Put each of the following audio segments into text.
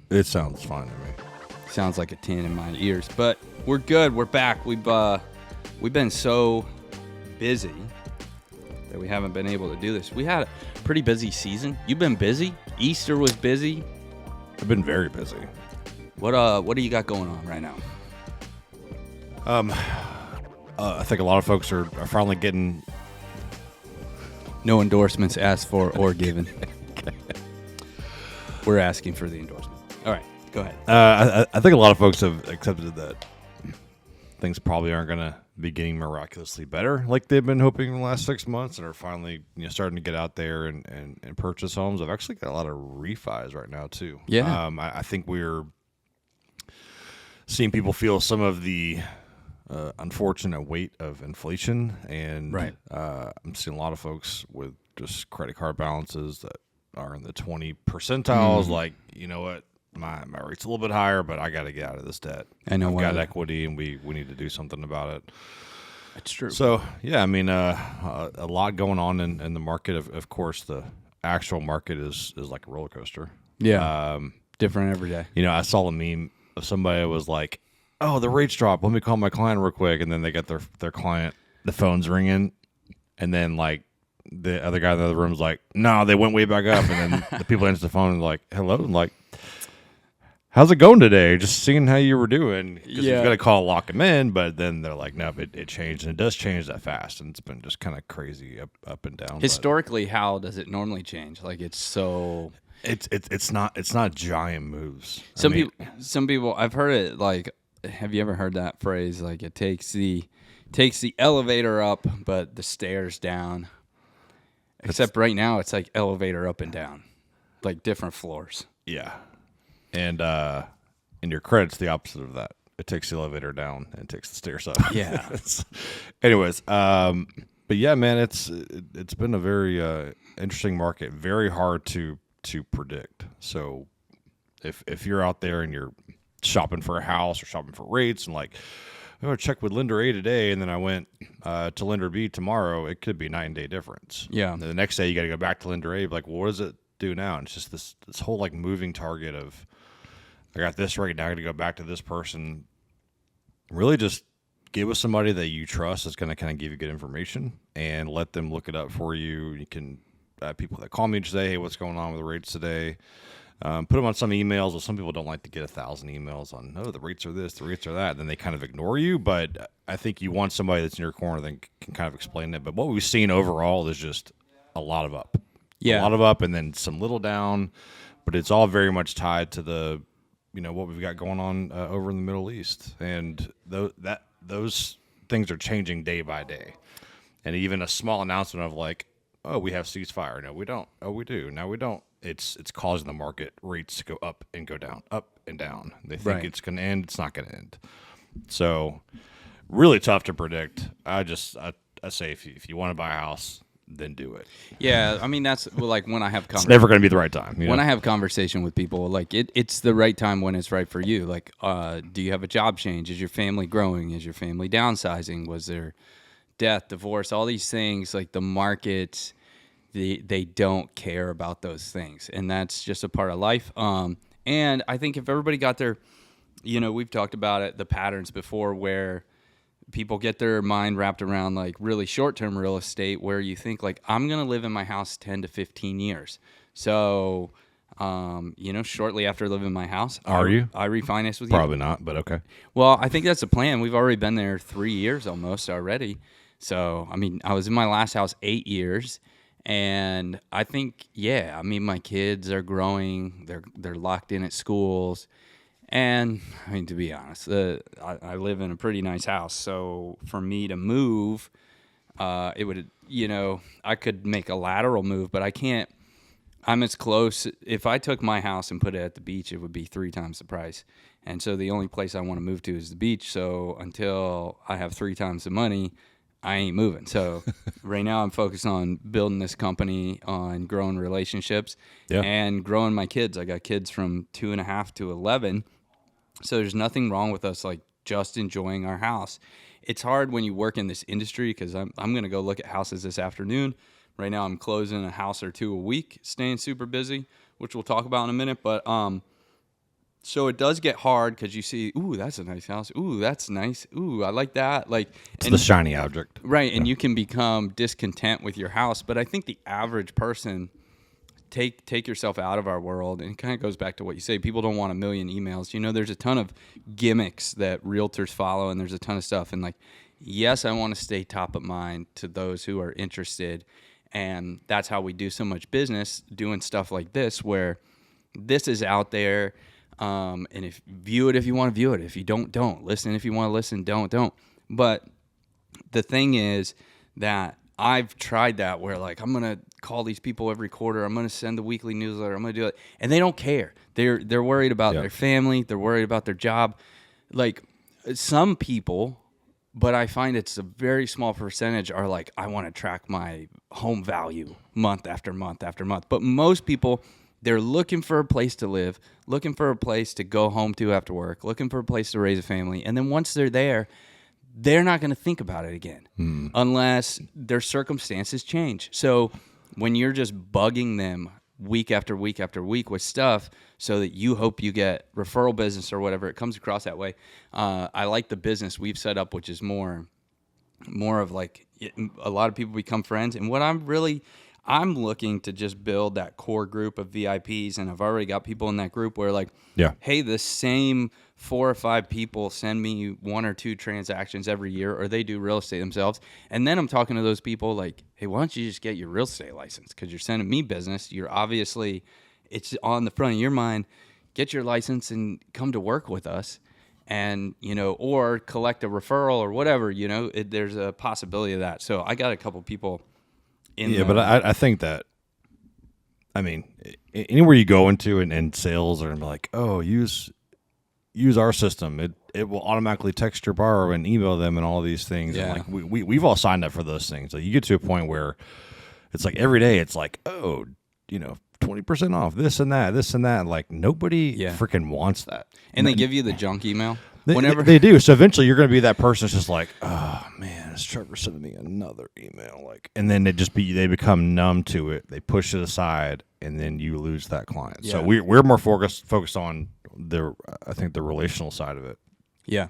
It sounds fine to me. Sounds like a 10 in my ears, but we're good. We're back. We've been so busy that we haven't been able to do this. We had a pretty busy season. You've been busy. Easter was busy. I've been very busy. What do you got going on right now? I think a lot of folks are finally getting. No endorsements asked for or given. We're asking for the endorsement. All right, go ahead. I think a lot of folks have accepted that things probably aren't going to be getting miraculously better like they've been hoping in the last 6 months, and are finally starting to get out there and purchase homes. I've actually got a lot of refis right now too. Yeah. I think we're seeing people feel some of the unfortunate weight of inflation, and Right. I'm seeing a lot of folks with just credit card balances that are in the 20 percentiles. Like, you know what, my rate's a little bit higher, but I got to get out of this debt. I know. I've got equity, and we need to do something about it. That's true. So yeah, I mean, a lot going on in the market. Of course, the actual market is like a roller coaster. Yeah. Different every day. I saw a meme of somebody that was like, "Oh, the rates dropped. Let me call my client real quick." And then they got their client, the phone's ringing, and then like the other guy in the other room was like, "No, they went way back up." And then the people answer the phone and like, "Hello," and like, "How's it going today? Just seeing how you were doing." Because you've got to call, lock them in, but then they're like, "No, it changed," and it does change that fast, and it's been just kind of crazy up and down. Historically, how does it normally change? Like, it's so. It's not giant moves. Some people. I've heard it like. Have you ever heard that phrase? Like, it takes the elevator up, but the stairs down. Except right now, it's like elevator up and down, like different floors. Yeah, and in your credit's the opposite of that. It takes the elevator down and takes the stairs up. Yeah. Anyways, but yeah, man, it's been a very interesting market. Very hard to predict. So if you're out there and you're shopping for a house or shopping for rates and like, I'm going to check with lender A today, and then I went to lender B tomorrow, it could be a night and day difference. Yeah. And the next day you got to go back to lender A, like, well, what does it do now? And it's just this whole like moving target of, I got this rate, now I got to go back to this person. Really just get with somebody that you trust is going to kind of give you good information, and let them look it up for you. You can people that call me and say, "Hey, what's going on with the rates today?" Put them on some emails. Well, some people don't like to get 1,000 emails on, "Oh, the rates are this, the rates are that." Then they kind of ignore you. But I think you want somebody that's in your corner that can kind of explain it. But what we've seen overall is just a lot of up. Yeah. A lot of up, and then some little down. But it's all very much tied to the, what we've got going on over in the Middle East. And those things are changing day by day. And even a small announcement of like, "Oh, we have ceasefire." No, we don't. Oh, we do. No, we don't. It's causing the market rates to go up and go down, up and down. They think it's going to end. It's not going to end. So really tough to predict. I say if you want to buy a house, then do it. Yeah, I mean, that's like when I have It's never going to be the right time. When I have conversation with people, like it's the right time when it's right for you. Like, do you have a job change? Is your family growing? Is your family downsizing? Was there death, divorce, all these things? Like the markets, they don't care about those things, and that's just a part of life. And I think if everybody got their, we've talked about it, the patterns before, where people get their mind wrapped around like really short-term real estate, where you think like, I'm going to live in my house 10 to 15 years. So, shortly after living in my house, I refinance with you. Probably not, but okay. Well, I think that's the plan. We've already been there 3 years almost already. So, I mean, I was in my last house 8 years, and I think, my kids are growing. They're locked in at schools. And I mean, to be honest, I live in a pretty nice house. So for me to move, it would, I could make a lateral move, but I can't. I'm as close. If I took my house and put it at the beach, it would be 3 times the price. And so the only place I want to move to is the beach. So until I have 3 times the money, I ain't moving. So right now I'm focused on building this company, on growing relationships, and growing my kids. I got kids from 2.5 to 11. So there's nothing wrong with us like just enjoying our house. It's hard when you work in this industry, because I'm going to go look at houses this afternoon. Right now I'm closing a house or 2 a week, staying super busy, which we'll talk about in a minute. But So it does get hard because you see, ooh, that's a nice house. Ooh, that's nice. Ooh, I like that. Like, It's the shiny object. right, and you can become discontent with your house. But I think the average person, take yourself out of our world, and it kind of goes back to what you say. People don't want a million emails. There's a ton of gimmicks that realtors follow, and there's a ton of stuff. And like, yes, I want to stay top of mind to those who are interested, and that's how we do so much business, doing stuff like this, where this is out there. And if view it if you want to view it. If you don't. Listen if you want to listen. Don't. But the thing is that I've tried that where like I'm gonna call these people every quarter. I'm gonna send the weekly newsletter. I'm gonna do it, and they don't care. They're worried about their family. They're worried about their job. Like some people, but I find it's a very small percentage are like, I want to track my home value month after month after month. But most people, they're looking for a place to live, looking for a place to go home to after work, looking for a place to raise a family. And then once they're there, they're not going to think about it again unless their circumstances change. So when you're just bugging them week after week after week with stuff so that you hope you get referral business or whatever, it comes across that way. I like the business we've set up, which is more of like a lot of people become friends. And what I'm looking to just build that core group of VIPs, and I've already got people in that group where like, hey, the same 4 or 5 people send me 1 or 2 transactions every year, or they do real estate themselves. And then I'm talking to those people like, hey, why don't you just get your real estate license? Because you're sending me business. You're obviously, it's on the front of your mind. Get your license and come to work with us. And, or collect a referral or whatever, there's a possibility of that. So I got a couple people but I think that, I mean, anywhere you go into and sales are like, oh, use our system. It will automatically text your borrower and email them and all these things. Yeah. And like we've all signed up for those things. Like you get to a point where it's like every day it's like, oh, 20% off this and that. And like nobody freaking wants that. And they give you the junk email. Whenever they do. So eventually you're going to be that person that's just like, oh man, is Trevor sending me another email? Like, and then they become numb to it. They push it aside, and then you lose that client. Yeah. So we're more focused on the relational side of it. Yeah.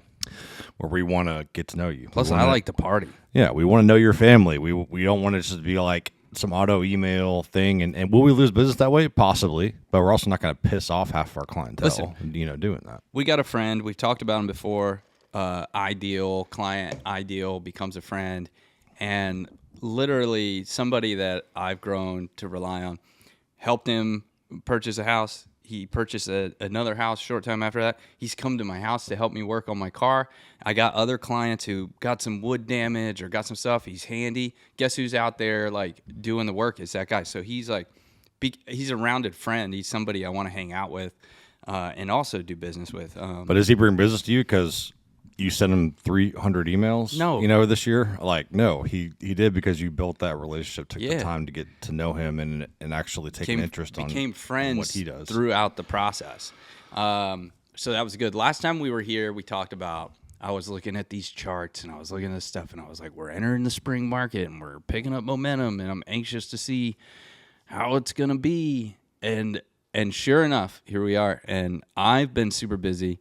Where we want to get to know you. Plus, I like to party. Yeah, we want to know your family. We don't want to just be like some auto email thing. And will we lose business that way? Possibly. But we're also not going to piss off half of our clientele, doing that. We got a friend. We've talked about him before. Ideal client, ideal becomes a friend. And literally somebody that I've grown to rely on helped him purchase a house. He purchased another house short time after that. He's come to my house to help me work on my car. I got other clients who got some wood damage or got some stuff. He's handy. Guess who's out there like doing the work? It's that guy. So he's like, he's a rounded friend. He's somebody I want to hang out with and also do business with. But does he bring business to you because you sent him 300 emails? No. This year? Like, no, he did because you built that relationship, took the time to get to know him and actually take an interest became friends what he does throughout the process. So that was good. Last time we were here, we talked about, I was looking at these charts and I was looking at this stuff and I was like, we're entering the spring market and we're picking up momentum and I'm anxious to see how it's going to be. And sure enough, here we are. And I've been super busy.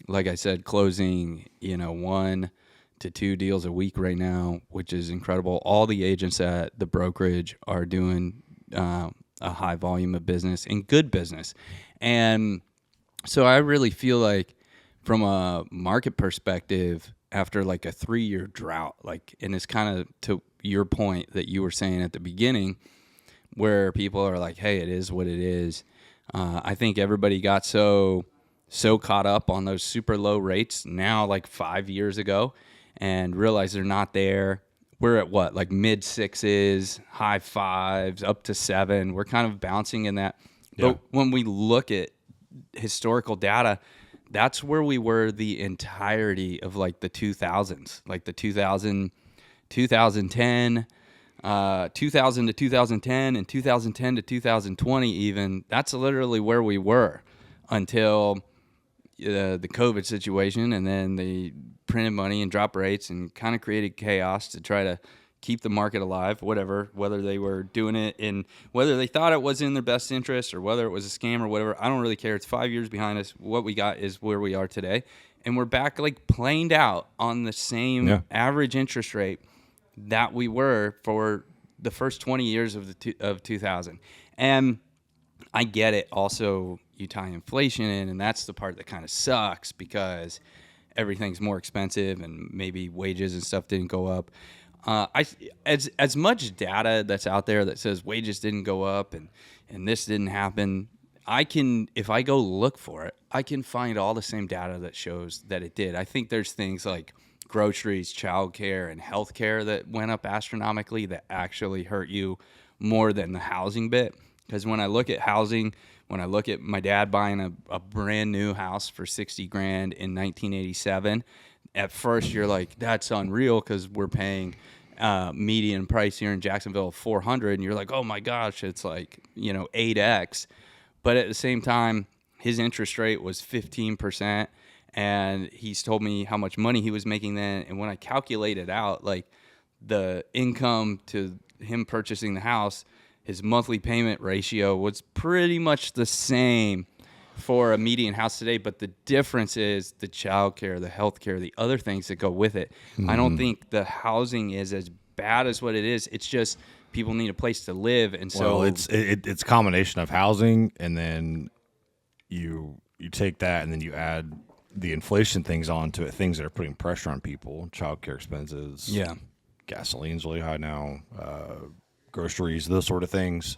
Like I said, closing, 1 to 2 deals a week right now, which is incredible. All the agents at the brokerage are doing a high volume of business and good business. And so I really feel like from a market perspective, after like a 3-year drought, and it's kind of to your point that you were saying at the beginning, where people are like, hey, it is what it is. I think everybody got so caught up on those super low rates now, like 5 years ago, and realize they're not there. We're at what, like mid 6s, high 5s, up to 7. We're kind of bouncing in that. Yeah. But when we look at historical data, that's where we were the entirety of like the 2000s, like the 2010, 2000 to 2010 and 2010 to 2020 even. That's literally where we were until the COVID situation, and then they printed money and dropped rates and kind of created chaos to try to keep the market alive, whatever, whether they were doing it in, whether they thought it was in their best interest or whether it was a scam or whatever. I don't really care. It's 5 years behind us. What we got is where we are today. And we're back like planed out on the same average interest rate that we were for the first 20 years of 2000. And I get it. Also, you tie inflation in, and that's the part that kind of sucks because everything's more expensive and maybe wages and stuff didn't go up. As much data that's out there that says wages didn't go up and this didn't happen, if I go look for it, I can find all the same data that shows that it did. I think there's things like groceries, childcare, and healthcare that went up astronomically that actually hurt you more than the housing bit. Because when I look at housing, when I look at my dad buying a brand new house for $60,000 in 1987, at first you're like, that's unreal because we're paying median price here in Jacksonville $400, and you're like, oh my gosh, it's like 8x. But at the same time, his interest rate was 15%, and he's told me how much money he was making then. And when I calculated out like the income to him purchasing the house, his monthly payment ratio was pretty much the same for a median house today, but the difference is the childcare, the healthcare, the other things that go with it. I don't think the housing is as bad as what it is. It's just people need a place to live, and so it's a combination of housing, and then you take that, and then you add the inflation things onto it, things that are putting pressure on people, childcare expenses, gasoline's really high now, groceries, those sort of things,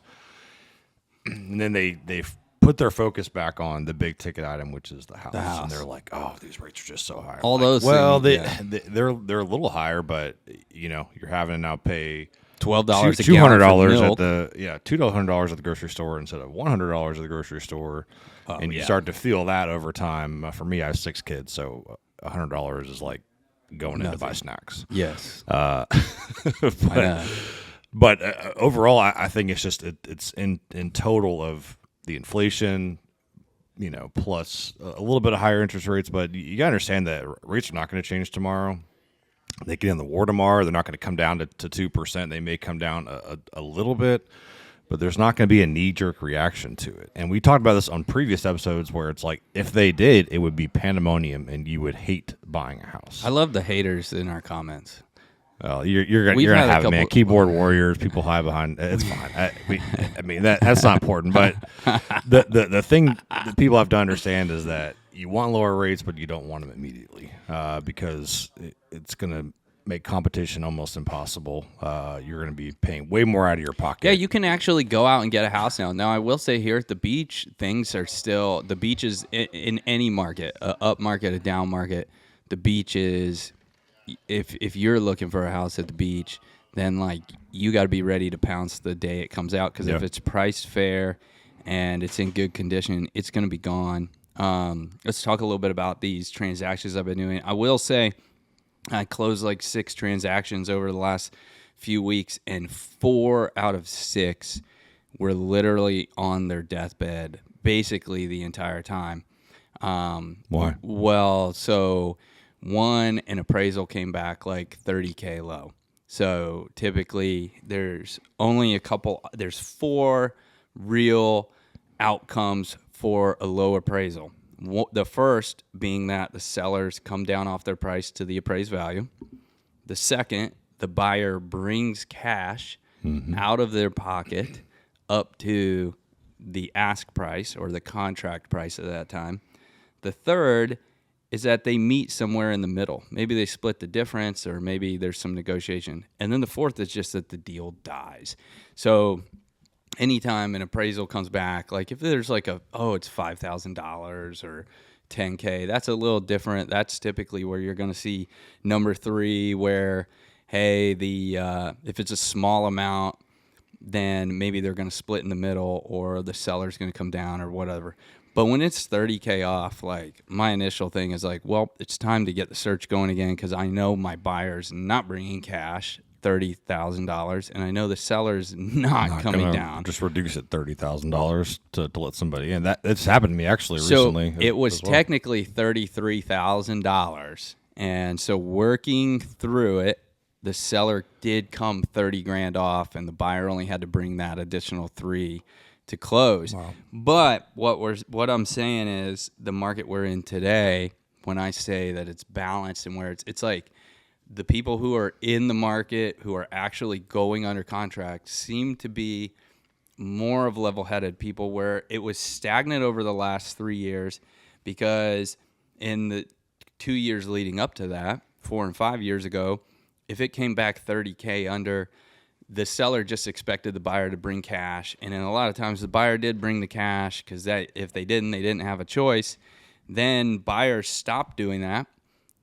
and then they've put their focus back on the big ticket item, which is the house. And they're like, "Oh, these rates are just so high." All like, those, well, things, they're a little higher, but you're having to now pay $12 $200 at the $200 at the grocery store instead of $100 at the grocery store, and you start to feel that over time. For me, I have 6 kids, so $100 is like going in to buy snacks. Yes, but overall, I think it's just it's in total of the inflation, plus a little bit of higher interest rates. But you got to understand that rates are not going to change tomorrow. They get in the war tomorrow. They're not going to come down to 2%. They may come down a little bit, but there's not going to be a knee-jerk reaction to it. And we talked about this on previous episodes where it's like if they did, it would be pandemonium and you would hate buying a house. I love the haters in our comments. Well, you're gonna have it, man. Keyboard warriors, people hide behind. It's fine. I mean that's not important. But the thing that people have to understand is that you want lower rates, but you don't want them immediately because it's gonna make competition almost impossible. You're gonna be paying way more out of your pocket. Yeah, you can actually go out and get a house now. Now, I will say here at the beach, things are still the beach is in any market, a up market, a down market. The beach is. If you're looking for a house at the beach, then like you got to be ready to pounce the day it comes out because if it's priced fair and it's in good condition, it's going to be gone. Let's talk a little bit about these transactions I've been doing. I will say I closed like 6 transactions over the last few weeks, and 4 out of 6 were literally on their deathbed basically the entire time. Why? Well, so an appraisal came back like $30,000 low. So typically there's 4 real outcomes for a low appraisal. The first being that the sellers come down off their price to the appraised value. The second, the buyer brings cash out of their pocket up to the ask price or the contract price at that time. The third is that they meet somewhere in the middle. Maybe they split the difference or maybe there's some negotiation. And then the fourth is just that the deal dies. So anytime an appraisal comes back, like if there's like it's $5,000 or $10,000, that's a little different. That's typically where you're going to see number 3 where, hey, if it's a small amount, then maybe they're going to split in the middle or the seller's going to come down or whatever. But when it's $30,000 off, like my initial thing is like, well, it's time to get the search going again because I know my buyer's not bringing cash, $30,000, and I know the seller's not coming down. Just reduce it $30,000 to let somebody in. It's happened to me actually recently. So it was technically $33,000, and so working through it, the seller did come 30 grand off, and the buyer only had to bring that additional 3 to close. Wow. But what I'm saying is the market we're in today, when I say that it's balanced and where it's like the people who are in the market who are actually going under contract seem to be more of level-headed people, where it was stagnant over the last 3 years because in the 2 years leading up to that, 4 and 5 years ago, if it came back 30K under, the seller just expected the buyer to bring cash. And then a lot of times the buyer did bring the cash because if they didn't have a choice. Then buyers stopped doing that.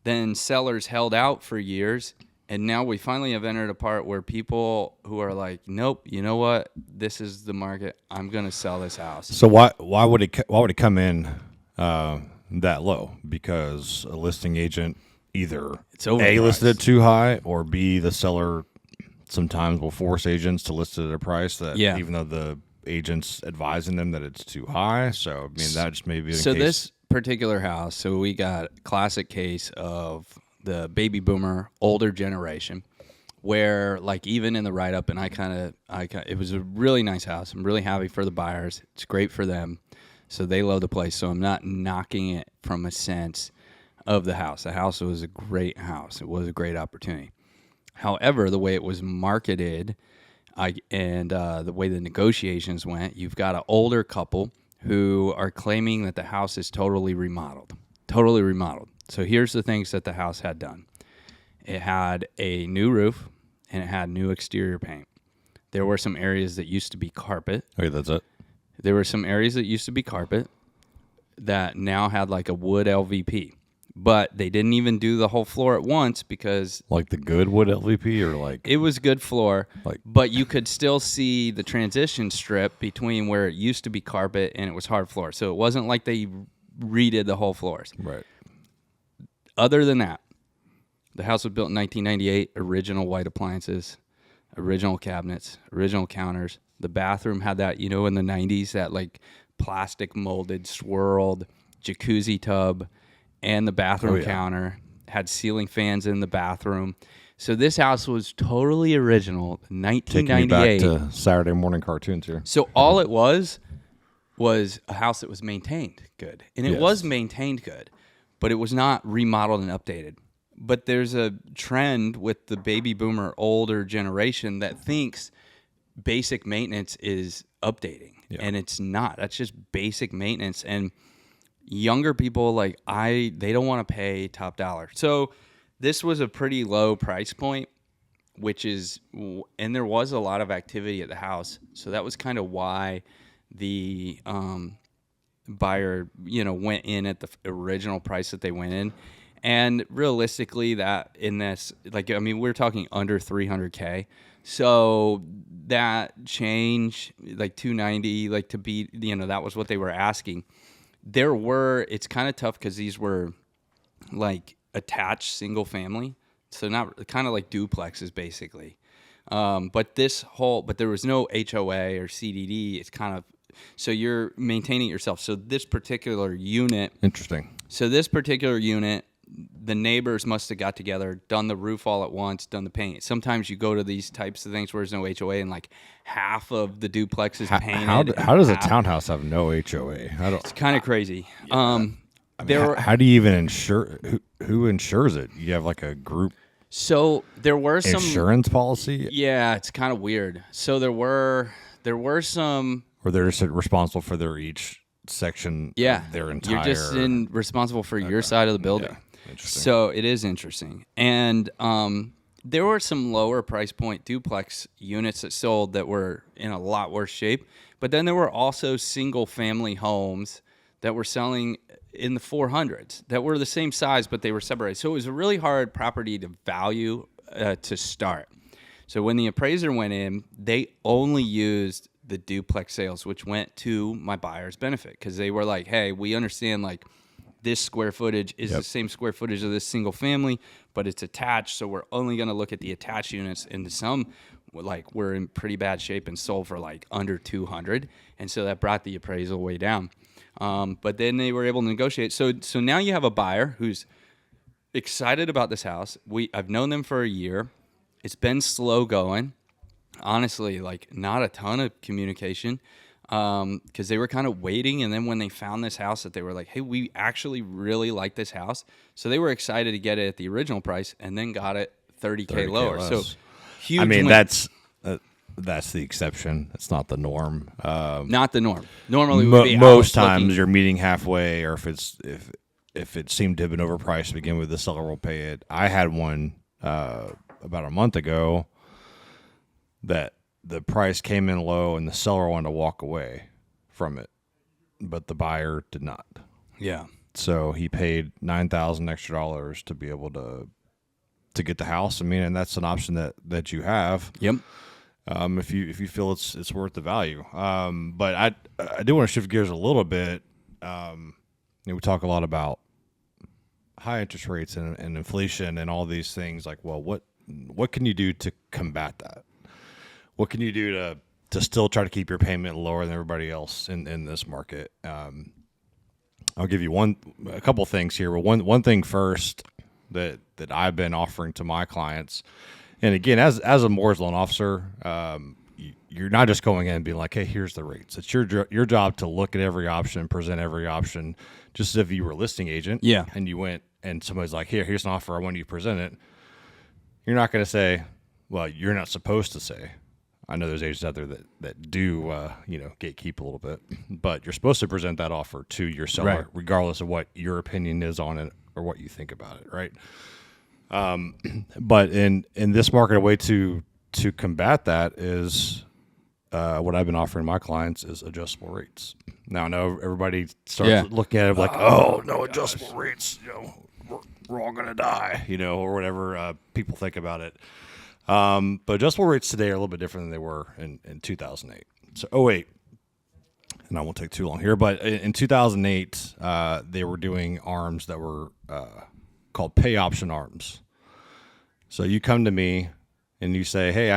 Then sellers held out for years. And now we finally have entered a part where people who are like, nope, you know what? This is the market. I'm going to sell this house. So why would it come in that low? Because a listing agent either A, listed it too high, or B, the seller sometimes will force agents to list it at a price that even though the agent's advising them that it's too high. So, I mean, that just may be the case. This particular house, so we got a classic case of the baby boomer, older generation, where like even in the write-up, and it was a really nice house. I'm really happy for the buyers. It's great for them. So they love the place. So I'm not knocking it from a sense of the house. The house was a great house. It was a great opportunity. However, the way it was marketed and the way the negotiations went, you've got an older couple who are claiming that the house is totally remodeled. Totally remodeled. So here's the things that the house had done. It had a new roof, and it had new exterior paint. There were some areas that used to be carpet. Okay, that's it. There were some areas that used to be carpet that now had like a wood LVP. But they didn't even do the whole floor at once because... Like the good wood LVP or like... It was good floor, but you could still see the transition strip between where it used to be carpet and it was hard floor. So it wasn't like they redid the whole floors. Right. Other than that, the house was built in 1998, original white appliances, original cabinets, original counters. The bathroom had that, in the 90s, that like plastic molded, swirled jacuzzi tub, and the bathroom counter had ceiling fans in the bathroom. So this house was totally original, 1998. Taking me back to Saturday morning cartoons here. So all it was a house that was maintained good. And it was maintained good, but it was not remodeled and updated. But there's a trend with the baby boomer older generation that thinks basic maintenance is updating, and it's not. That's just basic maintenance. And younger people they don't want to pay top dollar. So this was a pretty low price point, and there was a lot of activity at the house. So that was kind of why the buyer, went in at the original price that they went in. And realistically, that in this, we're talking under 300K. So that change, like 290, to be, that was what they were asking. It's kind of tough because these were like attached single family. So not kind of like duplexes basically. But there was no HOA or CDD. It's kind of, so you're maintaining it yourself. So this particular unit. Interesting. So this particular unit, the neighbors must have got together, done the roof all at once, done the paint. Sometimes you go to these types of things where there's no HOA and like half of the duplex is painted. How does a townhouse have no HOA? It's kind of crazy. How do you even insure? Who insures it? You have like a group. So there were some insurance policy. Yeah, it's kind of weird. So there were some. Or they're just responsible for their each section. Yeah, of their entire. You're just responsible for your side of the building. Yeah. Interesting. So it is interesting. And there were some lower price point duplex units that sold that were in a lot worse shape. But then there were also single family homes that were selling in the 400s that were the same size, but they were separated. So it was a really hard property to value to start. So when the appraiser went in, they only used the duplex sales, which went to my buyer's benefit because they were like, hey, we understand this square footage is the same square footage of this single family, but it's attached. So we're only going to look at the attached units, and some were in pretty bad shape and sold for under 200. And so that brought the appraisal way down. But then they were able to negotiate. So now you have a buyer who's excited about this house. I've known them for a year. It's been slow going. Honestly, like not a ton of communication because they were kind of waiting. And then when they found this house that they were like, hey, we actually really like this house. So they were excited to get it at the original price and then got it 30K lower. less. So huge I mean, win. that's the exception. It's not the norm. Not the norm. Normally, we'd be most out times looking- you're meeting halfway, or if it seemed to have been overpriced to begin with, the seller will pay it. I had one about a month ago that the price came in low and the seller wanted to walk away from it, but the buyer did not. Yeah. So he paid $9,000 extra to be able to get the house. I mean, and that's an option that you have. Yep. If you feel it's worth the value. But I do want to shift gears a little bit. We talk a lot about high interest rates and inflation and all these things. Like, well, what can you do to combat that? What can you do to still try to keep your payment lower than everybody else in this market? I'll give you a couple things here. Well, one thing first that I've been offering to my clients, and again, as a mortgage loan officer, you're not just going in and being like, hey, here's the rates. It's your job to look at every option, present every option, just as if you were a listing agent. Yeah. And you went and somebody's like, here's an offer. I want you to present it. You're not going to say, well, you're not supposed to say. I know there's agents out there that do, gatekeep a little bit, but you're supposed to present that offer to your seller, Right. regardless of what your opinion is on it or what you think about it, right? But in this market, a way to combat that is what I've been offering my clients is adjustable rates. Now, I know everybody starts looking at it like, oh, no, adjustable rates, we're all going to die, or whatever people think about it. But adjustable rates today are a little bit different than they were in 2008. So 2008, and I won't take too long here, but in 2008, they were doing ARMs that were called pay option ARMs. So you come to me and you say, hey,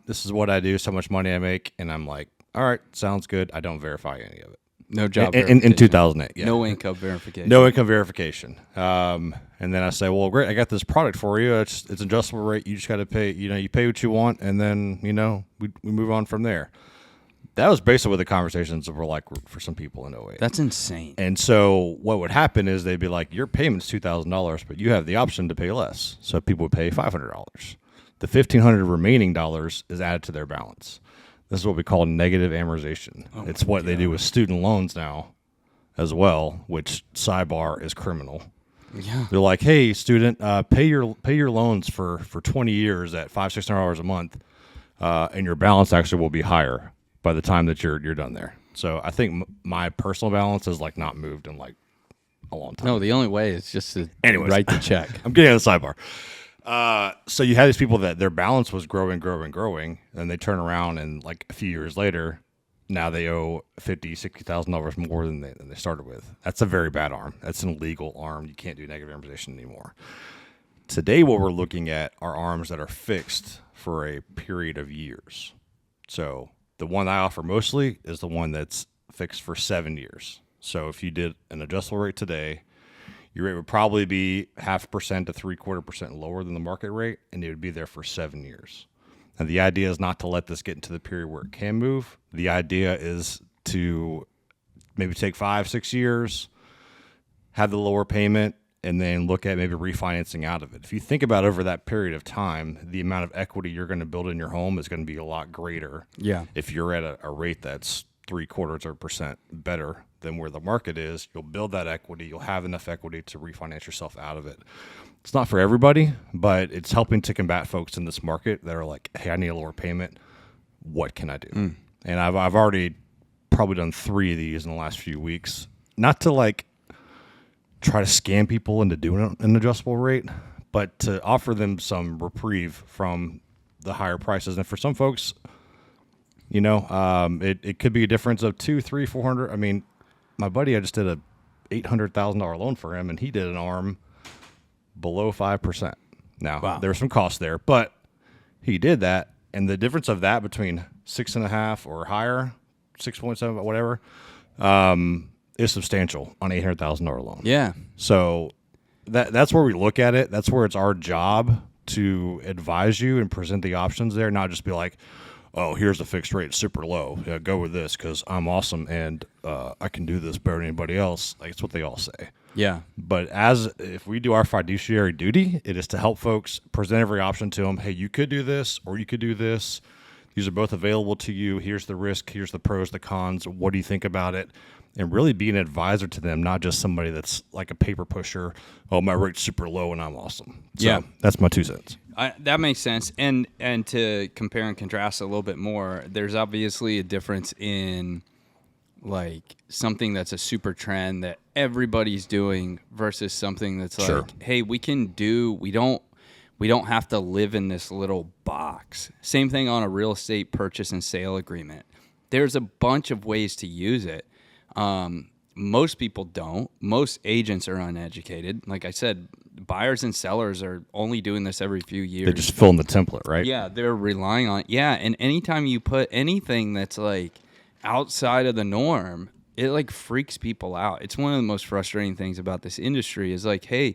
this is what I do, so much money I make, and I'm like, all right, sounds good. I don't verify any of it. No job in 2008. Yeah. No income verification. No income verification. And then I say, well, great, I got this product for you. It's an adjustable rate. You just got to pay, you pay what you want, and then, we move on from there. That was basically what the conversations were like for some people in 2008. That's insane. And so what would happen is they'd be like, your payment's $2,000, but you have the option to pay less. So people would pay $500. The $1,500 remaining dollars is added to their balance. This is what we call negative amortization. It's what they do with student loans now as well, which sidebar is criminal. Yeah. They're like, hey, student, pay your loans for 20 years at $500-$600 a month, and your balance actually will be higher by the time that you're done there. So I think my personal balance has like not moved in like a long time. No, the only way is just to Anyways. write the check. I'm getting on the sidebar. So you had these people that their balance was growing, and they turn around and like a few years later, now they owe $50,000-$60,000 more than they started with. That's a very bad ARM. That's an illegal ARM. You can't do negative amortization anymore. Today, what we're looking at are ARMs that are fixed for a period of years. So the one I offer mostly is the one that's fixed for 7 years. So if you did an adjustable rate today, your rate would probably be 0.5% to 0.75% lower than the market rate, and it would be there for 7 years. And the idea is not to let this get into the period where it can move. The idea is to maybe take 5-6 years, have the lower payment, and then look at maybe refinancing out of it. If you think about over that period of time, the amount of equity you're going to build in your home is going to be a lot greater. Yeah. If you're at a rate that's 0.75% better than where the market is, you'll build that equity. You'll have enough equity to refinance yourself out of it. It's not for everybody, but it's helping to combat folks in this market that are like, hey, I need a lower payment. What can I do? And I've already probably done 3 of these in the last few weeks. Not to like try to scam people into doing an adjustable rate, but to offer them some reprieve from the higher prices. And for some folks, it could be a difference of $200, $300, $400. I mean, my buddy, I just did a $800,000 loan for him, and he did an ARM below 5%. Now, There were some costs there, but he did that, and the difference of that between 6.5 or higher, 6.7, whatever, is substantial on $800,000 loan. Yeah. So that's where we look at it. That's where it's our job to advise you and present the options there, not just be like, oh, here's a fixed rate, super low. Yeah, go with this because I'm awesome and I can do this better than anybody else. Like, it's what they all say. Yeah. But if we do our fiduciary duty, it is to help folks, present every option to them. Hey, you could do this or you could do this. These are both available to you. Here's the risk. Here's the pros, the cons. What do you think about it? And really be an advisor to them, not just somebody that's like a paper pusher. Oh, my rate's super low and I'm awesome. So Yeah. that's my 2 cents. That makes sense. And to compare and contrast a little bit more, there's obviously a difference in like something that's a super trend that everybody's doing versus something that's like, Sure. hey, we don't have to live in this little box. Same thing on a real estate purchase and sale agreement. There's a bunch of ways to use it. Most people don't. Most agents are uneducated. Like I said, buyers and sellers are only doing this every few years. They just fill in the template, right? Yeah, they're relying on it. Yeah, and anytime you put anything that's like outside of the norm, it like freaks people out. It's one of the most frustrating things about this industry is like, hey,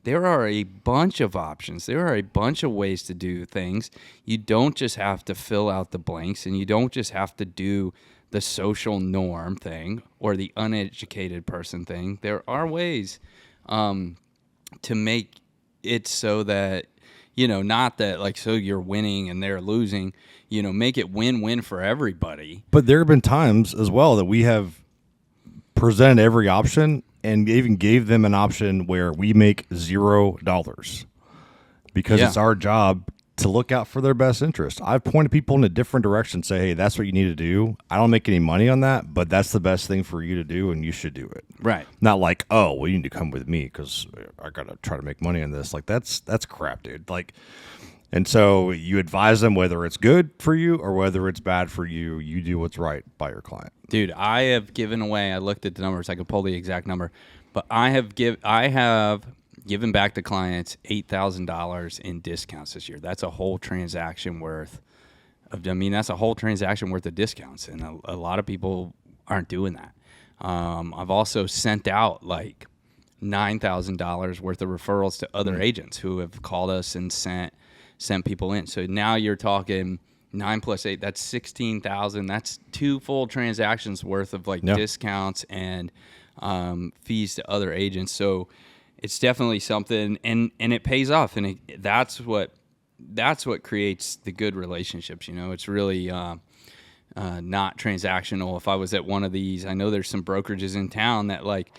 there are a bunch of options. There are a bunch of ways to do things. You don't just have to fill out the blanks, and you don't just have to do the social norm thing or the uneducated person thing. There are ways to make it so that, not that like so you're winning and they're losing, make it win-win for everybody. But there have been times as well that we have presented every option and even gave them an option where we make $0 because it's our job to look out for their best interest. I've pointed people in a different direction, say, hey, that's what you need to do. I don't make any money on that, but that's the best thing for you to do, and you should do it. Right. Not like, oh, well, you need to come with me because I got to try to make money on this. Like, that's crap, dude. Like, and so you advise them whether it's good for you or whether it's bad for you. You do what's right by your client. Dude, I have given away, I looked at the numbers, I could pull the exact number, but I have given back to clients $8,000 in discounts this year. That's a whole transaction worth of discounts, and a lot of people aren't doing that. I've also sent out like $9,000 worth of referrals to other agents who have called us and sent people in. So now you're talking 9 plus 8, that's 16,000. That's 2 full transactions worth of like discounts and fees to other agents. So it's definitely something, and it pays off, and that's what creates the good relationships. It's really not transactional. If I was at one of these, I know there's some brokerages in town that like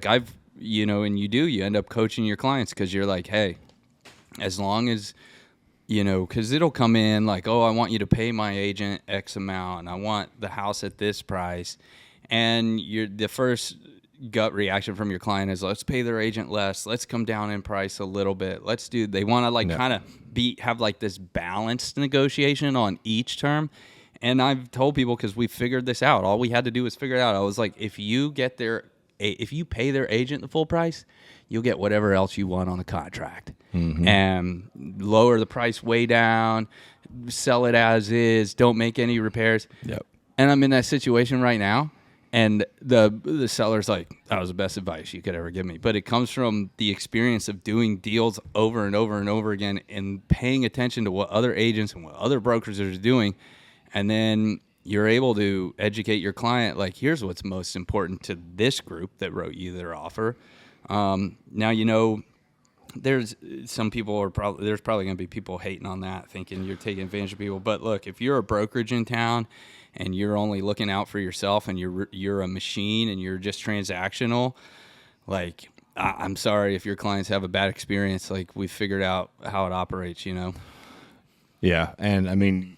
I've and you end up coaching your clients because you're like, hey, as long as because it'll come in like, oh, I want you to pay my agent X amount, and I want the house at this price, and the first gut reaction from your client is let's pay their agent less, let's come down in price a little bit, they want to like kind of have like this balanced negotiation on each term. And I've told people, because we figured this out, all we had to do was figure it out. I was like, if you pay their agent the full price, you'll get whatever else you want on the contract. And lower the price way down, sell it as is, don't make any repairs. And I'm in that situation right now. And the seller's like, that was the best advice you could ever give me. But it comes from the experience of doing deals over and over and over again and paying attention to what other agents and what other brokers are doing. And then you're able to educate your client, like, here's what's most important to this group that wrote you their offer. Now, there's some people there's probably going to be people hating on that, thinking you're taking advantage of people. But look, if you're a brokerage in town and you're only looking out for yourself and you're a machine and you're just transactional, like, I'm sorry if your clients have a bad experience. Like, we've figured out how it operates, Yeah, and I mean,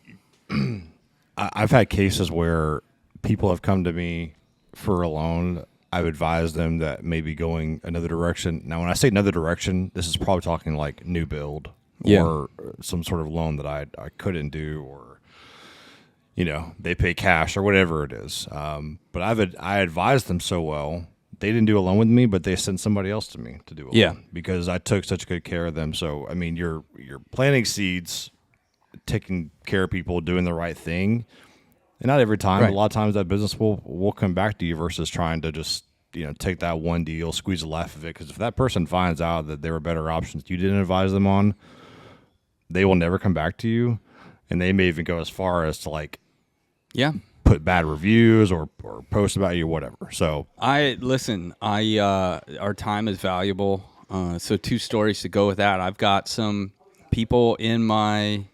I've had cases where people have come to me for a loan. I've advised them that maybe going another direction. Now, when I say another direction, this is probably talking like new build or some sort of loan that I couldn't do, or they pay cash or whatever it is. But I advised them so well. They didn't do a loan with me, but they sent somebody else to me to do a loan because I took such good care of them. So, I mean, you're planting seeds, taking care of people, doing the right thing. And not every time, but a lot of times that business will come back to you versus trying to just take that one deal, squeeze the life of it. Because if that person finds out that there were better options you didn't advise them on, they will never come back to you, and they may even go as far as to like, put bad reviews or post about you, whatever. So our time is valuable. So 2 stories to go with that. I've got some people in my,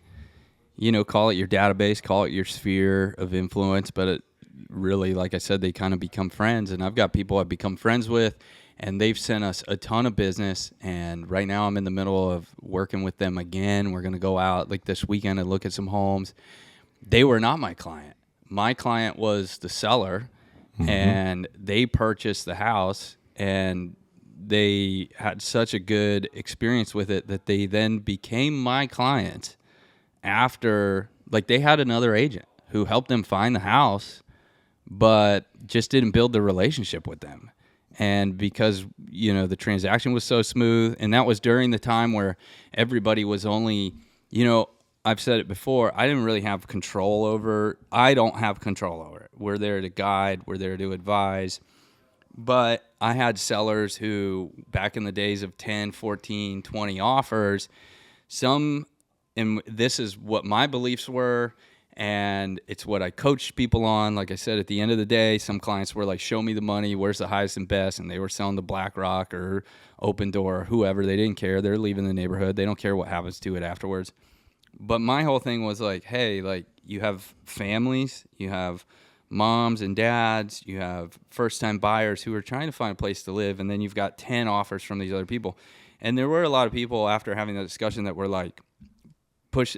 call it your database, call it your sphere of influence, but it really, like I said, they kind of become friends. And I've got people I've become friends with, and they've sent us a ton of business. And right now I'm in the middle of working with them again. We're going to go out like this weekend and look at some homes. They were not my client. My client was the seller, and they purchased the house, and they had such a good experience with it that they then became my client after, like, they had another agent who helped them find the house, but just didn't build the relationship with them. And because, the transaction was so smooth, and that was during the time where everybody was only, I've said it before, I don't have control over it. We're there to guide, we're there to advise. But I had sellers who, back in the days of 10, 14, 20 offers, and this is what my beliefs were, and it's what I coached people on. Like I said, at the end of the day, some clients were like, show me the money, where's the highest and best? And they were selling to BlackRock or Open Door or whoever. They didn't care. They're leaving the neighborhood. They don't care what happens to it afterwards. But my whole thing was like, hey, like, you have families, you have moms and dads, you have first-time buyers who are trying to find a place to live, and then you've got 10 offers from these other people. And there were a lot of people after having that discussion that were like,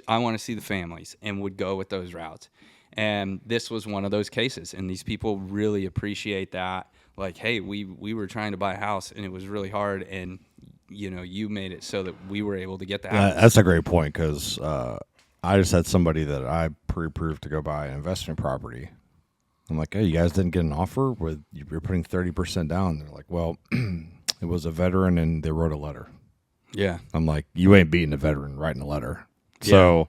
I want to see the families, and would go with those routes. And this was one of those cases, and these people really appreciate that. Like, hey, we were trying to buy a house, and it was really hard, and you made it so that we were able to get the house. That's a great point, because I just had somebody that I pre-approved to go buy an investment property. I'm like, hey, you guys didn't get an offer with you're putting 30% down. They're like, well, it was a veteran and they wrote a letter. Yeah. I'm like, you ain't beating a veteran writing a letter. Yeah. So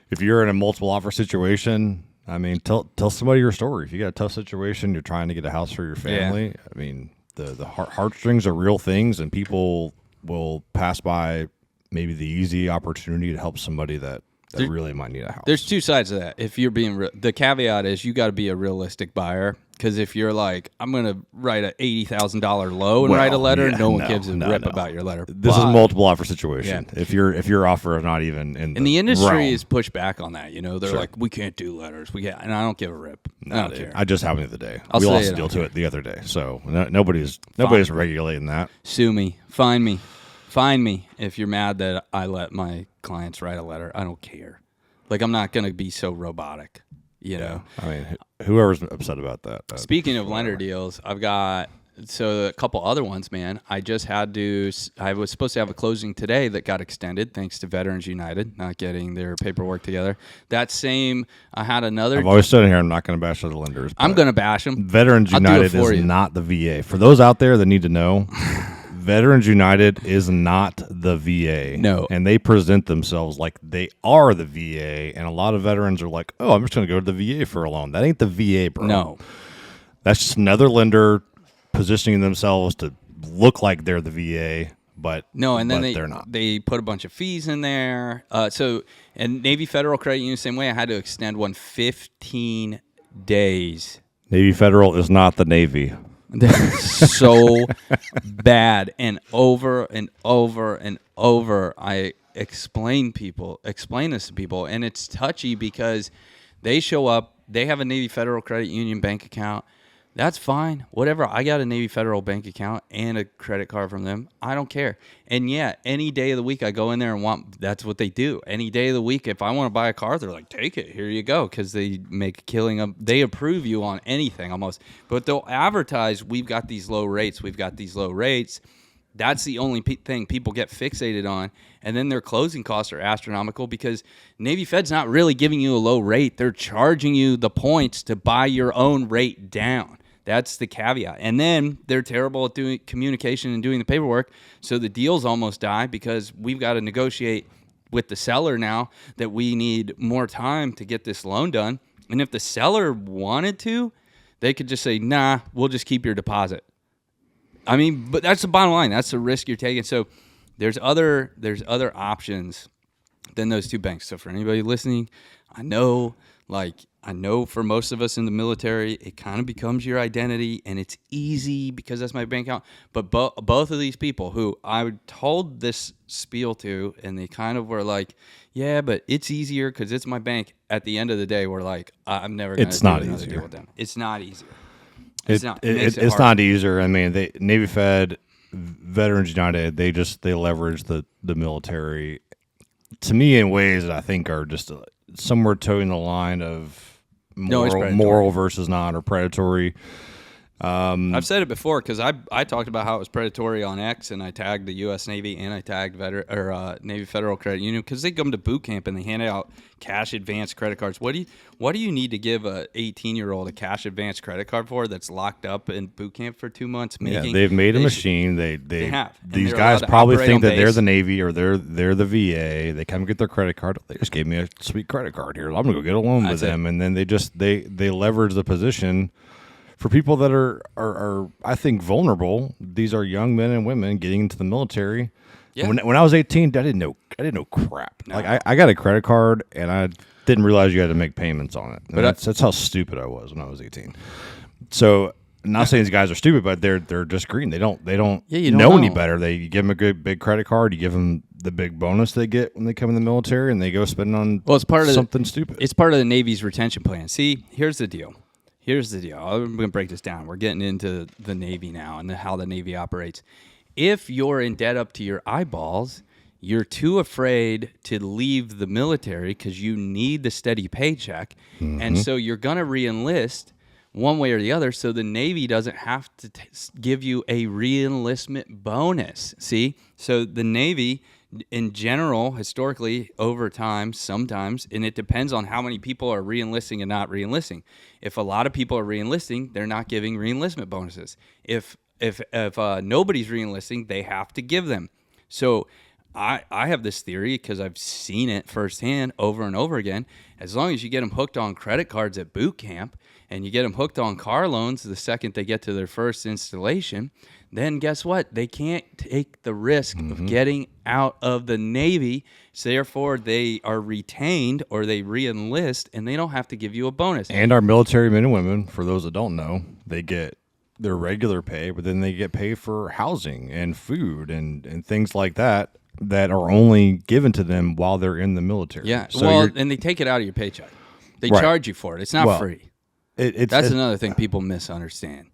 if you're in a multiple offer situation, I mean, tell somebody your story. If you got a tough situation, you're trying to get a house for your family. Yeah. I mean, the heartstrings are real things, and people will pass by maybe the easy opportunity to help somebody that really might need a house. There's 2 sides of that. If you're being the caveat is you got to be a realistic buyer, because if you're like, I'm going to write a $80,000 low and write a letter, no one gives a rip about your letter. This is a multiple offer situation. Yeah. If your offer is not even in the industry realm. is pushed back on that. They're like, we can't do letters. And I don't give a rip. I don't care. I just happened the other day. We lost a deal to it the other day. So nobody's regulating that. Sue me. Find me if you're mad that I let my clients write a letter. I don't care. Like, I'm not going to be so robotic, know. I mean, whoever's upset about that. Speaking of lender deals, I've got a couple other ones, man. I was supposed to have a closing today that got extended thanks to Veterans United not getting their paperwork together. I had another. I've always stood here. I'm not going to bash other lenders. I'm going to bash them. Veterans United is not the VA. For those out there that need to know, Veterans United is not the VA. No. And they present themselves like they are the VA. And a lot of veterans are like, oh, I'm just going to go to the VA for a loan. That ain't the VA, bro. No. That's just another lender positioning themselves to look like they're the VA, but they're not. They put a bunch of fees in there. And Navy Federal Credit Union, same way, I had to extend one 15 days. Navy Federal is not the Navy. They're so bad, and over and over and over I explain this to people, and it's touchy because they show up, they have a Navy Federal Credit Union bank account. That's fine, whatever. I got a Navy Federal bank account and a credit card from them. I don't care. And yeah, any day of the week I go in there and that's what they do. Any day of the week, if I want to buy a car, they're like, take it, here you go, because they make a killing. They approve you on anything almost. But they'll advertise, we've got these low rates. That's the only thing people get fixated on. And then their closing costs are astronomical because Navy Fed's not really giving you a low rate. They're charging you the points to buy your own rate down. That's the caveat. And then they're terrible at doing communication and doing the paperwork. So the deals almost die because we've got to negotiate with the seller now that we need more time to get this loan done. And if the seller wanted to, they could just say, nah, we'll just keep your deposit. I mean, but that's the bottom line. That's the risk you're taking. So there's other options than those two banks. So for anybody listening, I know for most of us in the military, it kind of becomes your identity, and it's easy because that's my bank account. But both of these people who I told this spiel to, and they kind of were like, yeah, but it's easier because it's my bank. At the end of the day, we're like, I'm never going to do another deal with them. It's not easier. It's not. It's not easier. I mean, Navy Fed, Veterans United, they leverage the military, to me, in ways that I think are just somewhere towing the line of moral versus not, or predatory. I've said it before because I talked about how it was predatory on X, and I tagged the U.S. Navy and I tagged Navy Federal Credit Union because they come to boot camp and they hand out cash advance credit cards. What do you need to give a 18-year-old a cash advance credit card for that's locked up in boot camp for 2 months? They've made a machine. They have. These guys probably think that they're the Navy or they're the VA. They come get their credit card. They just gave me a sweet credit card here. I'm gonna go get a loan with them, and then they leverage the position. For people that are I think vulnerable, these are young men and women getting into the military. Yeah. When I was 18, I didn't know crap. No. Like I got a credit card and I didn't realize you had to make payments on it. But that's how stupid I was when I was 18. So I'm not saying these guys are stupid, but they're just green. They don't know any better. You give them a good big credit card. You give them the big bonus they get when they come in the military, and they go spend on something stupid. It's part of the Navy's retention plan. See, here's the deal. I'm going to break this down. We're getting into the Navy now and how the Navy operates. If you're in debt up to your eyeballs, you're too afraid to leave the military because you need the steady paycheck. Mm-hmm. And so you're going to re-enlist one way or the other, so the Navy doesn't have to give you a re-enlistment bonus. See? So the Navy, in general, historically, over time, sometimes, and it depends on how many people are re-enlisting and not re-enlisting. If a lot of people are re-enlisting, they're not giving re-enlistment bonuses. If nobody's re-enlisting, they have to give them. So I have this theory because I've seen it firsthand over and over again. As long as you get them hooked on credit cards at boot camp and you get them hooked on car loans the second they get to their first installation, then guess what? They can't take the risk of getting out of the Navy. So therefore, they are retained or they re-enlist, and they don't have to give you a bonus. And our military men and women, for those that don't know, they get their regular pay, but then they get paid for housing and food and things like that are only given to them while they're in the military. Yeah, so and they take it out of your paycheck. They charge you for it. It's not free. That's another thing people misunderstand.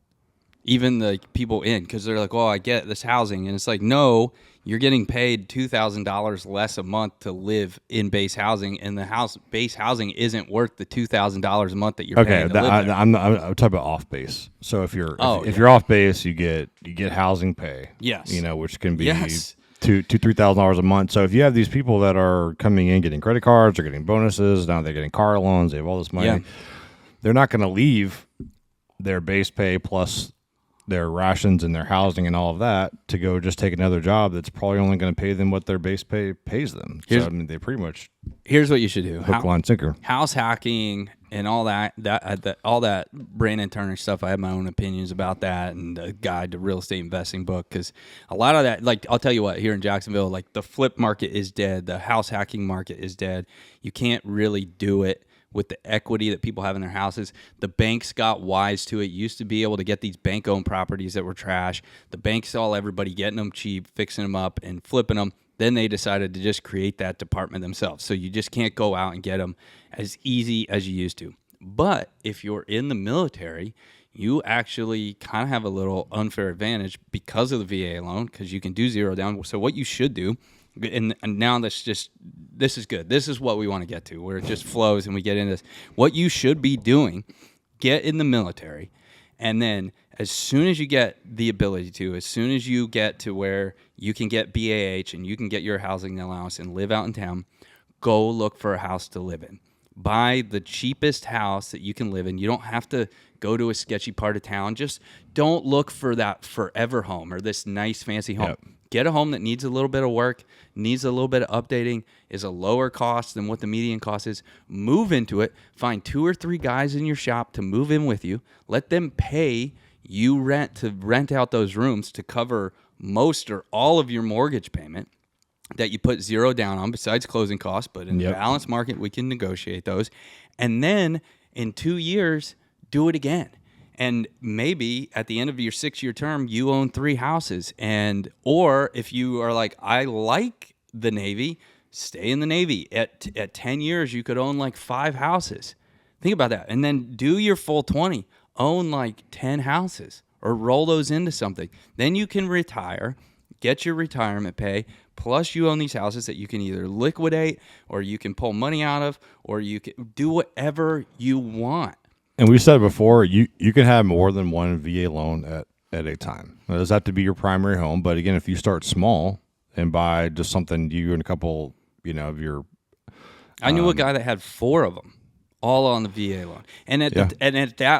Even the people in, because they're like, oh, I get this housing. And it's like, no, you're getting paid $2,000 less a month to live in base housing, and the base housing isn't worth the $2,000 a month that you're paying to live there. I'm talking about off base. So if you're off base, you get housing pay. Yes. Which can be $2,000-$3,000 a month. So if you have these people that are coming in getting credit cards or getting bonuses, now they're getting car loans, they have all this money, they're not going to leave their base pay plus their rations and their housing and all of that to go just take another job that's probably only going to pay them what their base pay pays them. They pretty much. Here's what you should do: hook, line, sinker. House hacking and all that Brandon Turner stuff. I have my own opinions about that, and the Guide to Real Estate Investing book, because a lot of that, like I'll tell you what, here in Jacksonville, like the flip market is dead, the house hacking market is dead. You can't really do it with the equity that people have in their houses. The banks got wise to it. You used to be able to get these bank-owned properties that were trash. The banks saw everybody getting them cheap, fixing them up, and flipping them. Then they decided to just create that department themselves. So you just can't go out and get them as easy as you used to. But if you're in the military, you actually kind of have a little unfair advantage because of the VA loan, because you can do zero down. So what you should do, and now this is good. This is what we want to get to, where it just flows and we get into this. What you should be doing, get in the military, and then as soon as you get the ability to, as soon as you get to where you can get BAH and you can get your housing allowance and live out in town, go look for a house to live in. Buy the cheapest house that you can live in. You don't have to go to a sketchy part of town. Just don't look for that forever home or this nice fancy home. Yep. Get a home that needs a little bit of work, needs a little bit of updating, is a lower cost than what the median cost is. Move into it. Find 2 or 3 guys in your shop to move in with you. Let them pay you rent out those rooms to cover most or all of your mortgage payment that you put zero down on besides closing costs, but in the balanced market, we can negotiate those. And then in 2 years, do it again. And maybe at the end of your 6-year term, you own 3 houses. Or if you are like, I like the Navy, stay in the Navy. At 10 years, you could own like 5 houses. Think about that. And then do your full 20, own like 10 houses or roll those into something. Then you can retire, get your retirement pay, plus you own these houses that you can either liquidate or you can pull money out of, or you can do whatever you want. And we said before, you can have more than one VA loan at a time. It does have to be your primary home, but again, if you start small and buy just something, you and a couple, of your... I knew a guy that had 4 of them, all on the VA loan. And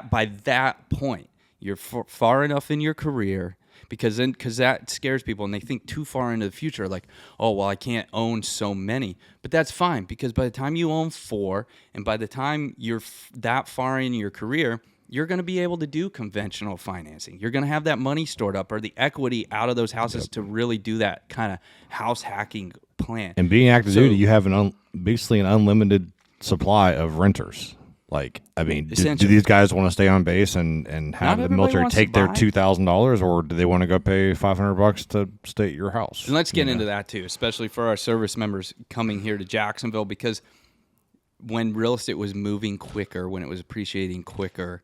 by that point, you're far enough in your career, because that scares people and they think too far into the future, like, oh, well, I can't own so many. But that's fine, because by the time you own 4 and by the time you're that far in your career, you're going to be able to do conventional financing. You're going to have that money stored up or the equity out of those houses to really do that kind of house hacking plan. And being active duty, you have basically an unlimited supply of renters. Like, I mean, do these guys want to stay on base and have the military take their $2,000, or do they want to go pay $500 to stay at your house? And let's get into that too, especially for our service members coming here to Jacksonville, because when real estate was moving quicker, when it was appreciating quicker,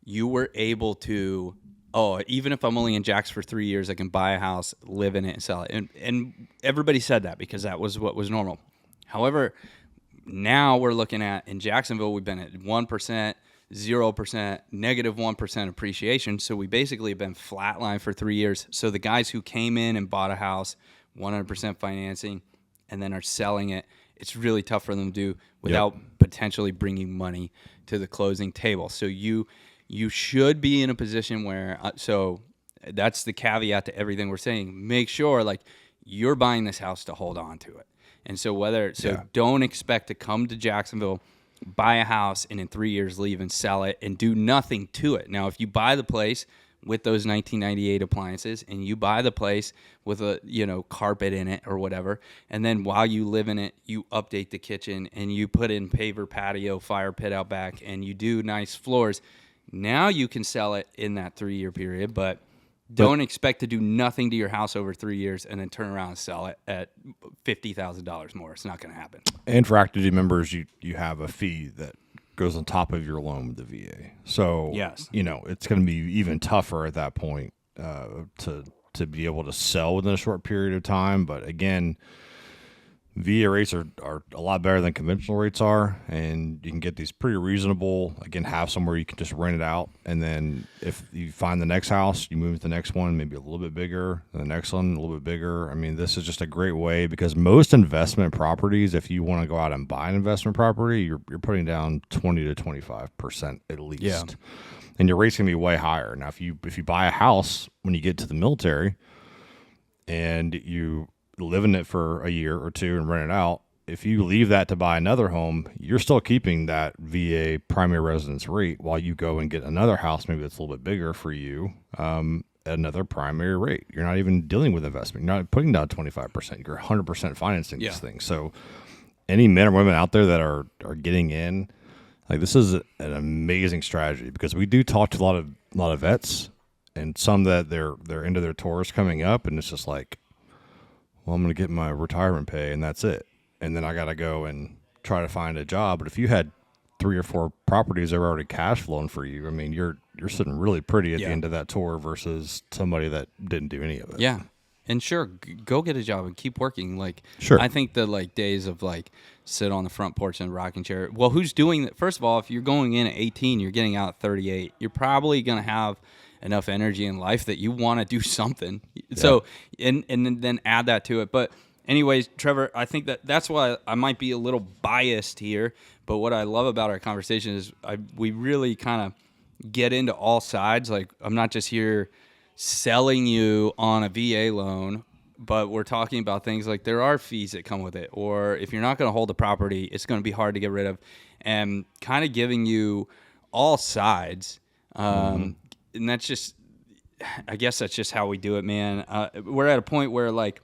you were able to, even if I'm only in Jax for 3 years, I can buy a house, live in it, and sell it. And everybody said that because that was what was normal. However, now we're looking at, in Jacksonville, we've been at 1%, 0%, -1% appreciation. So we basically have been flatline for 3 years. So the guys who came in and bought a house, 100% financing, and then are selling it, it's really tough for them to do without potentially bringing money to the closing table. So you should be in a position where, so that's the caveat to everything we're saying. Make sure like you're buying this house to hold on to it. And so don't expect to come to Jacksonville, buy a house, and in 3 years leave and sell it and do nothing to it. Now, if you buy the place with those 1998 appliances and you buy the place with a carpet in it or whatever, and then while you live in it, you update the kitchen and you put in paver patio, fire pit out back, and you do nice floors, now you can sell it in that 3-year period, but don't expect to do nothing to your house over 3 years and then turn around and sell it at $50,000 more. It's not going to happen. And for active duty members, you have a fee that goes on top of your loan with the VA. So, yes, it's going to be even tougher at that point to be able to sell within a short period of time. But again, VA rates are a lot better than conventional rates are, and you can get these pretty reasonable. Again, have somewhere you can just rent it out, and then if you find the next house, you move to the next one, maybe a little bit bigger, and the next one a little bit bigger. I mean, this is just a great way, because most investment properties, if you want to go out and buy an investment property, you're putting down 20 to 25% at least. Yeah. And your rate's gonna be way higher. Now, if you buy a house when you get to the military, and you live in it for a year or two and rent it out, if you leave that to buy another home, you're still keeping that VA primary residence rate while you go and get another house, maybe that's a little bit bigger for you, at another primary rate. You're not even dealing with investment. You're not putting down 25%. You're 100% financing these things. So any men or women out there that are getting in, like, this is an amazing strategy, because we do talk to a lot of vets, and some that they're into their tours coming up, and it's just like, well, I'm going to get my retirement pay and that's it. And then I got to go and try to find a job. But if you had 3 or 4 properties that are already cash flowing for you, I mean, you're sitting really pretty at the end of that tour versus somebody that didn't do any of it. Yeah. And sure, go get a job and keep working. Like, sure. I think the days of sit on the front porch and rocking chair. Well, who's doing that? First of all, if you're going in at 18, you're getting out at 38. You're probably going to have enough energy in life that you want to do something. Yeah. So, and then add that to it. But anyways, Trevor, I think that's why I might be a little biased here. But what I love about our conversation is we really kind of get into all sides. Like, I'm not just here selling you on a VA loan, but we're talking about things like there are fees that come with it. Or if you're not going to hold the property, it's going to be hard to get rid of. And kind of giving you all sides. that's just, I guess that's just how we do it, man. We're at a point where like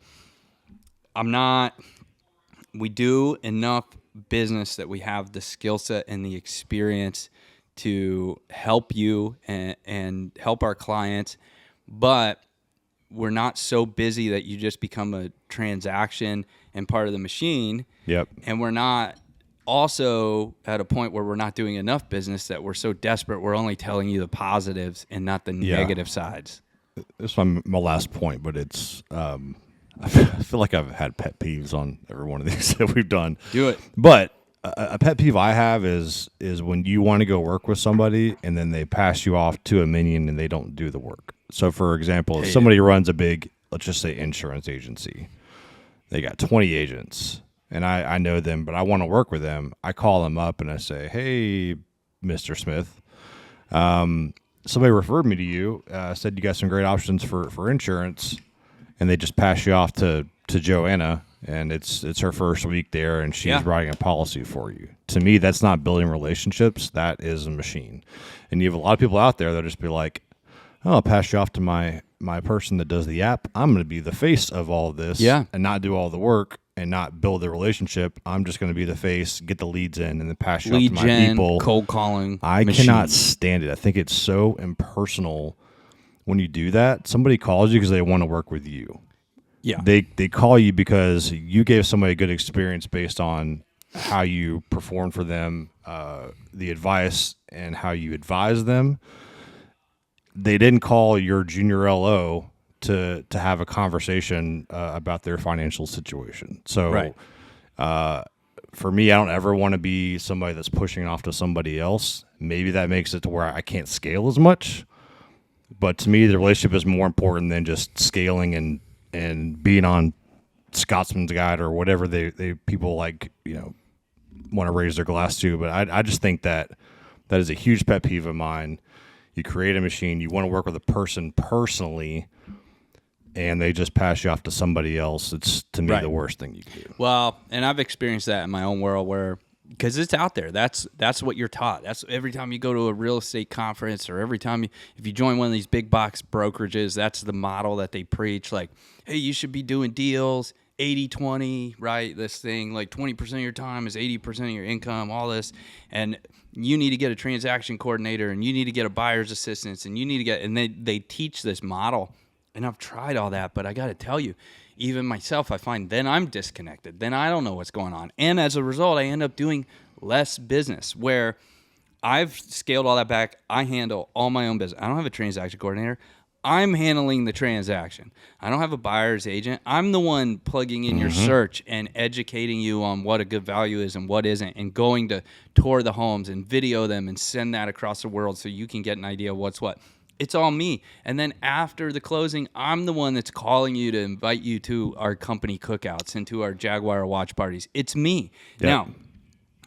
we do enough business that we have the skill set and the experience to help you and help our clients, but we're not so busy that you just become a transaction and part of the machine. Yep. And we're not also at a point where we're not doing enough business that we're so desperate we're only telling you the positives and not the negative sides. This is my last point, but it's I feel like I've had pet peeves on every one of these that we've done. Do it. But a pet peeve I have is when you want to go work with somebody and then they pass you off to a minion and they don't do the work. So, for example, if somebody runs a big, let's just say, insurance agency, they got 20 agents, and I know them, but I want to work with them. I call them up and I say, hey, Mr. Smith, somebody referred me to you, said you got some great options for insurance, and they just pass you off to Joanna, and it's her first week there, and she's writing a policy for you. To me, that's not building relationships. That is a machine. And you have a lot of people out there that just be like, oh, I'll pass you off to my person that does the app. I'm going to be the face of all of this and not do all the work and not build the relationship. I'm just going to be the face, get the leads in, and then pass you off to my people. Cold calling. I cannot stand it. I think it's so impersonal when you do that. Somebody calls you because they want to work with you. Yeah. They call you because you gave somebody a good experience based on how you performed for them, the advice, and how you advise them. They didn't call your junior LO to have a conversation about their financial situation. So for me, I don't ever want to be somebody that's pushing it off to somebody else. Maybe that makes it to where I can't scale as much. But to me, the relationship is more important than just scaling and being on Scotsman's Guide or whatever they people like, want to raise their glass to. But I just think that is a huge pet peeve of mine. You create a machine, you want to work with a person personally, and they just pass you off to somebody else. It's, to me, the worst thing you can do. Well, and I've experienced that in my own world where, because it's out there. That's what you're taught. That's every time you go to a real estate conference or every time if you join one of these big box brokerages, that's the model that they preach. Like, hey, you should be doing deals 80-20, right? This thing, like 20% of your time is 80% of your income, all this. And you need to get a transaction coordinator and you need to get a buyer's assistant and you need to get, and they teach this model. And I've tried all that, but I got to tell you, even myself, I find then I'm disconnected. Then I don't know what's going on. And as a result, I end up doing less business where I've scaled all that back. I handle all my own business. I don't have a transaction coordinator. I'm handling the transaction. I don't have a buyer's agent. I'm the one plugging in your search and educating you on what a good value is and what isn't, and going to tour the homes and video them and send that across the world so you can get an idea of what's what. It's all me. And then after the closing, I'm the one that's calling you to invite you to our company cookouts and to our Jaguar watch parties. It's me. Yep. Now,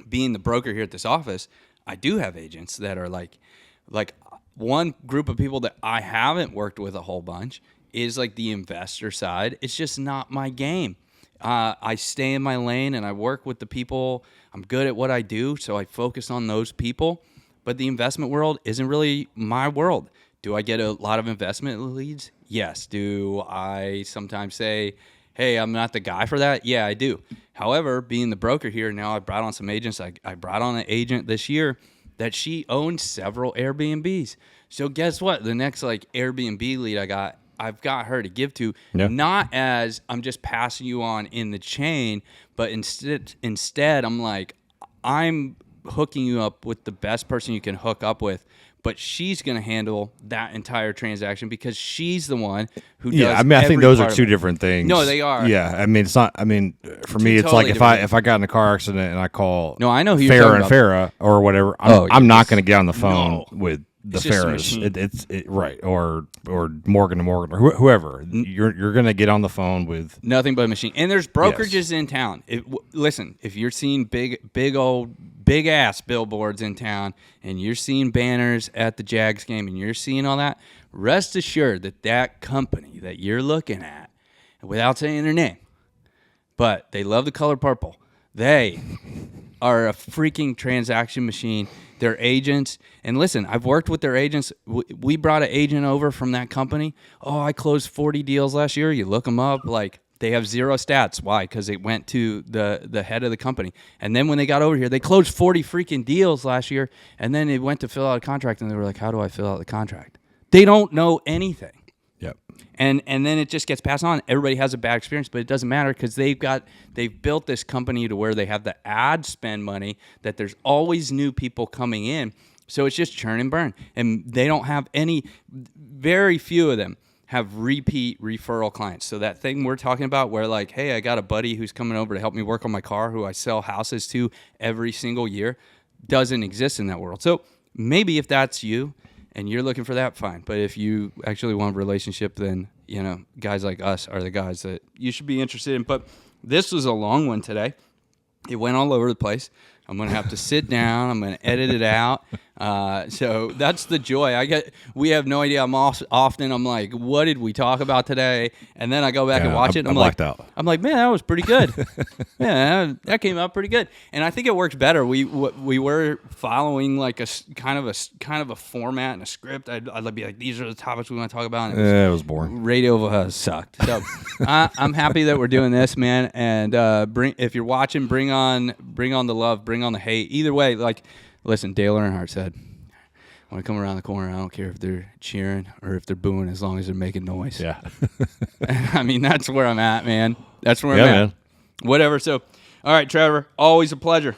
being the broker here at this office, I do have agents that are like one group of people that I haven't worked with a whole bunch is like the investor side. It's just not my game. I stay in my lane and I work with the people. I'm good at what I do, so I focus on those people. But the investment world isn't really my world. Do I get a lot of investment leads? Yes. Do I sometimes say, hey, I'm not the guy for that? Yeah, I do. However, being the broker here, now I brought on some agents. I brought on an agent this year that she owns several Airbnbs. So guess what? The next Airbnb lead I've got her to give to, not as I'm just passing you on in the chain, but instead I'm hooking you up with the best person you can hook up with. But she's going to handle that entire transaction because she's the one who does. Yeah, I think those are two different things. No, they are. Yeah, it's not. For me, it's totally like if I got in a car accident and I call I know who Farrah and Farrah or whatever, I'm not going to get on the phone with the Farrahs. It's right or Morgan and Morgan or whoever. You're going to get on the phone with nothing but a machine. And there's brokerages in town. Listen, if you're seeing big ass billboards in town and you're seeing banners at the Jags game and you're seeing all that, rest assured that company that you're looking at, without saying their name, but they love the color purple, they are a freaking transaction machine. They're agents. And listen, I've worked with their agents. We brought an agent over from that company. Oh, I closed 40 deals last year. You look them up, like they have zero stats. Why? Because it went to the head of the company. And then when they got over here, they closed 40 freaking deals last year. And then they went to fill out a contract, and they were like, how do I fill out the contract? They don't know anything. Yep. And then it just gets passed on. Everybody has a bad experience, but it doesn't matter because they've built this company to where they have the ad spend money, that there's always new people coming in. So it's just churn and burn. And they don't have very few of them have repeat referral clients. So that thing we're talking about where like, hey, I got a buddy who's coming over to help me work on my car who I sell houses to every single year, doesn't exist in that world. So maybe if that's you, and you're looking for that, fine. But if you actually want a relationship, then, guys like us are the guys that you should be interested in. But this was a long one today. It went all over the place. I'm going to have to sit down. I'm going to edit it out. So that's the joy. We have no idea. Often I'm like, what did we talk about today? And then I go back and watch it. And I'm like, I'm like, man, that was pretty good. Yeah, that came out pretty good. And I think it works better. We were following like a kind of a format and a script. I'd be like, these are the topics we want to talk about. And it was boring. Radio sucked. So I'm happy that we're doing this, man. And if you're watching, bring on the love, bring on the hate. Either way, like, listen, Dale Earnhardt said, when I come around the corner, I don't care if they're cheering or if they're booing, as long as they're making noise. Yeah. I mean, that's where I'm at, man. That's where I'm at. Man. Whatever. So, all right, Trevor, always a pleasure.